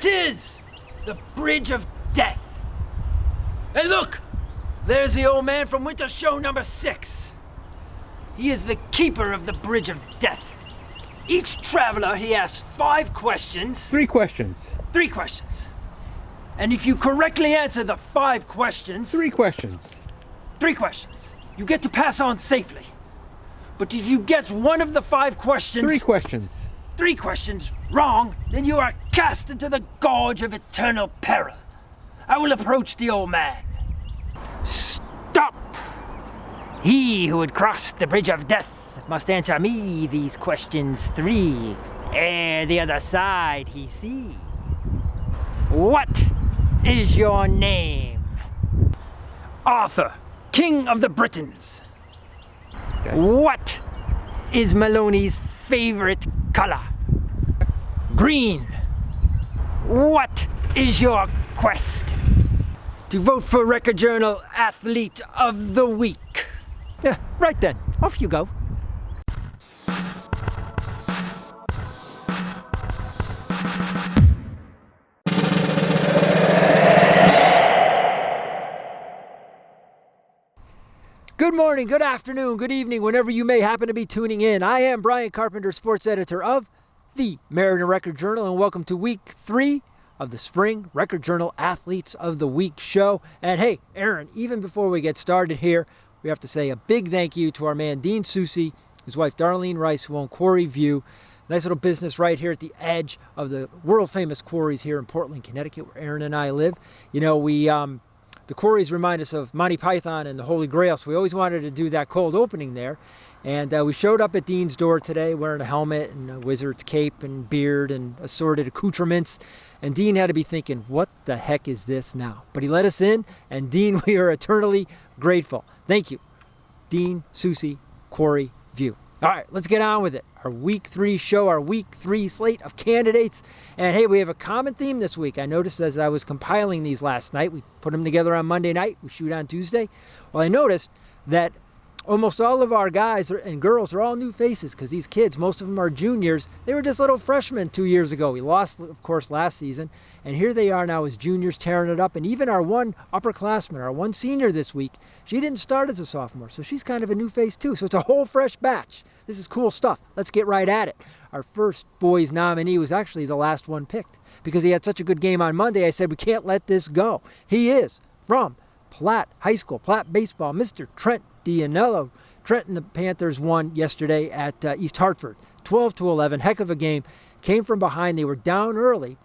it is! The Bridge of Death. Hey, look! There's the old man from winter show number 6. He is the keeper of the Bridge of Death. Each traveler, he asks 5 questions. 3 questions. 3 questions. And if you correctly answer the 5 questions... 3 questions. 3 questions. You get to pass on safely. But if you get one of the 5 questions... 3 questions. 3 questions wrong, then you are cast into the gorge of eternal peril. I will approach the old man. Stop! He who would cross the Bridge of Death must answer me these questions 3. Ere the other side he see. What is your name? Arthur, King of the Britons. Okay. What is Maloney's favorite color? Green. What is your quest? To vote for Record Journal Athlete of the Week. Yeah, right then. Off you go. Good morning, good afternoon, good evening, whenever you may happen to be tuning in. I am Brian Carpenter, sports editor of the Mariner Record Journal, and welcome to week 3 of the Spring Record Journal Athletes of the Week show. And hey, Aaron, even before we get started here, we have to say a big thank you to our man Dean Soucy, his wife Darlene Rice, who own Quarry View. Nice little business right here at the edge of the world-famous quarries here in Portland, Connecticut, where Aaron and I live. You know, the quarries remind us of Monty Python and the Holy Grail, so we always wanted to do that cold opening there. And we showed up at Dean's door today wearing a helmet and a wizard's cape and beard and assorted accoutrements. And Dean had to be thinking, what the heck is this now? But he let us in, and Dean, we are eternally grateful. Thank you, Dean Soucy, Quarry View. All right, let's get on with it. Our week 3 show, our week 3 slate of candidates. And hey, we have a common theme this week. I noticed as I was compiling these last night, we put them together on Monday night, we shoot on Tuesday. Well, I noticed that almost all of our guys and girls are all new faces because these kids, most of them are juniors. They were just little freshmen 2 years ago. We lost, of course, last season. And here they are now as juniors tearing it up. And even our one upperclassman, our one senior this week, she didn't start as a sophomore. So she's kind of a new face too. So it's a whole fresh batch. This is cool stuff. Let's get right at it. Our first boys nominee was actually the last one picked because he had such a good game on Monday. I said, we can't let this go. He is from Platt High School, Platt Baseball, Mr. Trent D'Anello. Trent and the Panthers won yesterday at East Hartford, 12-11. Heck of a game. Came from behind. They were down early.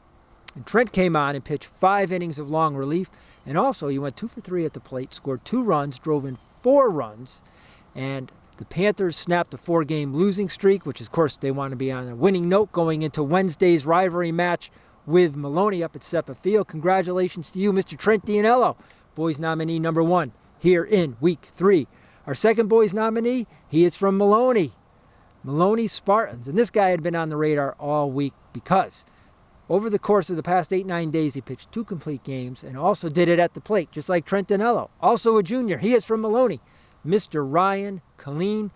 And Trent came on and pitched 5 innings of long relief. And also, he went 2 for 3 at the plate, scored 2 runs, drove in 4 runs. And the Panthers snapped a 4-game losing streak, which, of course, they want to be on a winning note going into Wednesday's rivalry match with Maloney up at Seppa Field. Congratulations to you, Mr. Trent D'Anello, boys nominee number 1 here in week 3. Our second boys nominee, he is from Maloney Spartans. And this guy had been on the radar all week because over the course of the past 8-9 days, he pitched 2 complete games and also did it at the plate, just like Trent D'Anello. Also a junior. He is from Maloney. Mr. Ryan Kaylee.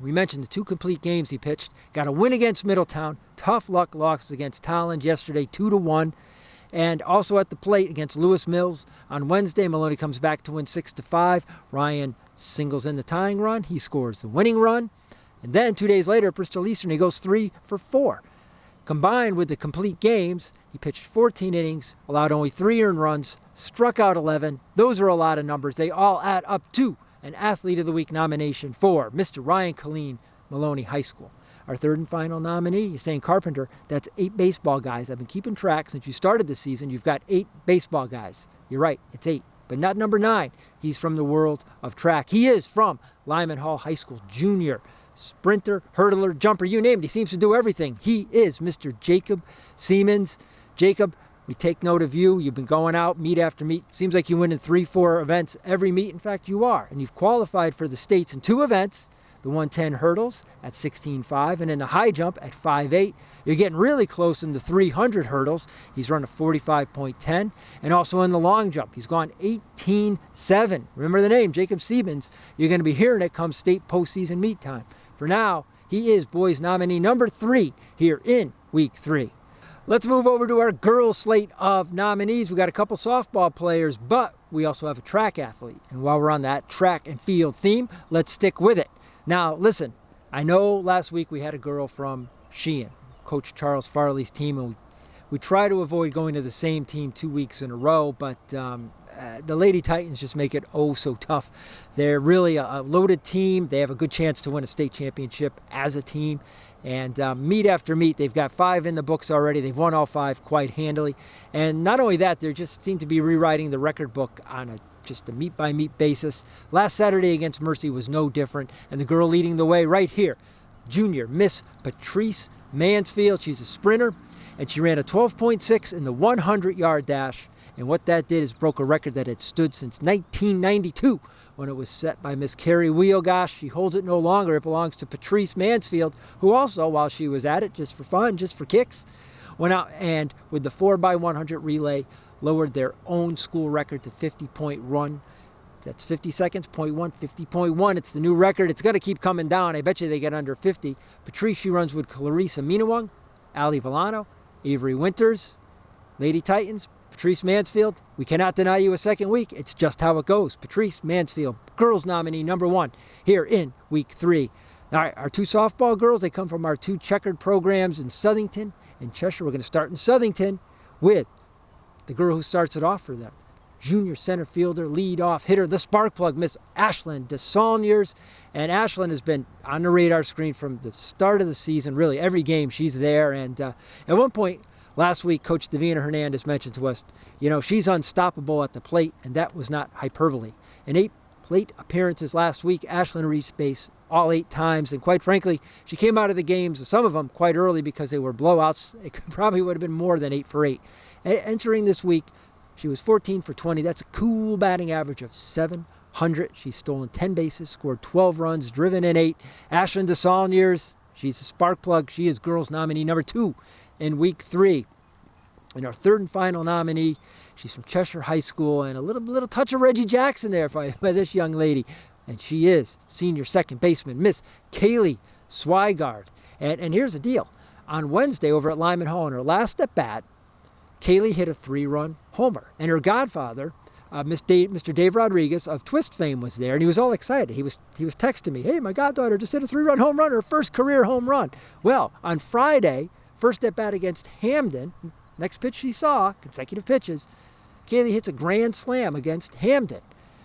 We mentioned the 2 complete games he pitched. Got a win against Middletown. Tough luck loss against Tolland yesterday, 2-1. And also at the plate against Lewis Mills on Wednesday, Maloney comes back to win 6-5. Ryan singles in the tying run. He scores the winning run. And then 2 days later at Bristol Eastern, he goes 3 for 4. Combined with the complete games, he pitched 14 innings, allowed only 3 earned runs, struck out 11. Those are a lot of numbers. They all add up to an Athlete of the Week nomination for Mr. Ryan Kaylee, Maloney High School. Our third and final nominee, you're saying Carpenter, that's 8 baseball guys. I've been keeping track since you started this season. You've got 8 baseball guys. You're right, it's 8, but not number 9. He's from the world of track. He is from Lyman Hall High School, junior, sprinter, hurdler, jumper, you name it. He seems to do everything. He is Mr. Jacob Siemens. Jacob, we take note of you. You've been going out meet after meet. Seems like you win in 3-4 events every meet. In fact, you are. And you've qualified for the states in 2 events. The 110 hurdles at 16.5 and in the high jump at 5.8. You're getting really close in the 300 hurdles. He's run a 45.10. And also in the long jump, he's gone 18.7. Remember the name, Jacob Siemens. You're going to be hearing it come state postseason meet time. For now, he is boys nominee number 3 here in week 3. Let's move over to our girls slate of nominees. We got a couple softball players, but we also have a track athlete. And while we're on that track and field theme, let's stick with it. Now, listen, I know last week we had a girl from Sheehan, Coach Charles Farley's team, and we try to avoid going to the same team 2 weeks in a row, but the Lady Titans just make it oh so tough. They're really a loaded team. They have a good chance to win a state championship as a team. And meet after meet, they've got 5 in the books already. They've won all 5 quite handily. And not only that, they just seem to be rewriting the record book on just a meet-by-meet basis. Last Saturday against Mercy was no different. And the girl leading the way right here, junior Miss Patrice Mansfield. She's a sprinter, and she ran a 12.6 in the 100-yard dash. And what that did is broke a record that had stood since 1992 when it was set by Miss Carrie Wheelgosh. She holds it no longer. It belongs to Patrice Mansfield, who also, while she was at it, just for fun, just for kicks, went out and with the 4x100 relay, lowered their own school record to 50.1. That's 50 seconds, 50.1. It's the new record. It's going to keep coming down. I bet you they get under 50. Patrice, she runs with Clarissa Minawang, Ali Villano, Avery Winters, Lady Titans, Patrice Mansfield. We cannot deny you a second week. It's just how it goes. Patrice Mansfield, girls nominee number 1 here in week 3. All right, our 2 softball girls, they come from our 2 checkered programs in Southington and Cheshire. We're going to start in Southington with the girl who starts it off for them. Junior center fielder, lead off hitter, the spark plug, Miss Ashlyn DeSaulniers. And Ashlyn has been on the radar screen from the start of the season. Really, every game she's there. And at one point, last week, Coach Davina Hernandez mentioned to us, she's unstoppable at the plate, and that was not hyperbole. In 8 plate appearances last week, Ashlyn reached base all 8 times, and quite frankly, she came out of the games, some of them quite early because they were blowouts. It probably would have been more than 8 for 8. Entering this week, she was 14 for 20. That's a cool batting average of 700. She's stolen 10 bases, scored 12 runs, driven in 8. Ashlyn DeSaulniers, she's a spark plug. She is girls nominee number 2 in week 3. And our third and final nominee, she's from Cheshire High School, and a little touch of Reggie Jackson there by this young lady. And she is senior second baseman, Miss Kaylee Swygard. And here's the deal. On Wednesday over at Lyman Hall, in her last at bat, Kaylee hit a 3-run homer. And her godfather, Mr. Dave Rodriguez of Twist fame, was there, and he was all excited. He was texting me, hey, my goddaughter just hit a 3-run home run, her first career home run. Well, on Friday, first at bat against Hamden, next pitch she saw, consecutive pitches, Kaylee hits a grand slam against Hamden.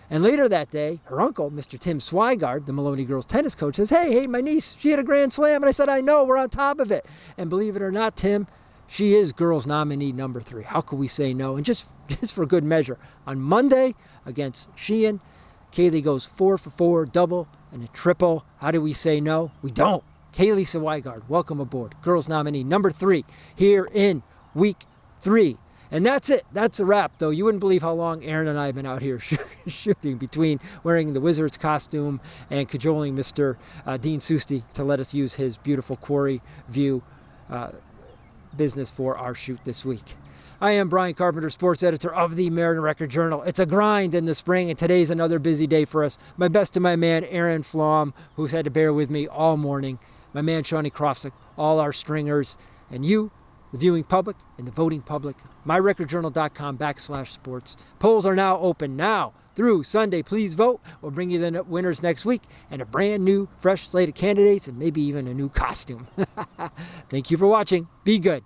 And later that day, her uncle, Mr. Tim Swygard, the Maloney girls tennis coach, says, hey, my niece, she hit a grand slam. And I said, I know, we're on top of it. And believe it or not, Tim, she is girls nominee number 3. How could we say no? And just for good measure, on Monday against Sheehan, Kaylee goes 4 for 4, double and a triple. How do we say no? We don't. Kaylee Swygard, welcome aboard. Girls nominee number 3 here in week 3. And that's it. That's a wrap, though. You wouldn't believe how long Aaron and I have been out here shooting between wearing the Wizards costume and cajoling Mr. Dean Susti to let us use his beautiful Quarry View business for our shoot this week. I am Brian Carpenter, sports editor of the Mariner Record Journal. It's a grind in the spring, and today's another busy day for us. My best to my man, Aaron Flom, who's had to bear with me all morning. My man, Shawnee Krofsick, all our stringers, and you, the viewing public and the voting public. myrecordjournal.com/sports. Polls are now open now through Sunday. Please vote. We'll bring you the winners next week and a brand new, fresh slate of candidates and maybe even a new costume. Thank you for watching. Be good.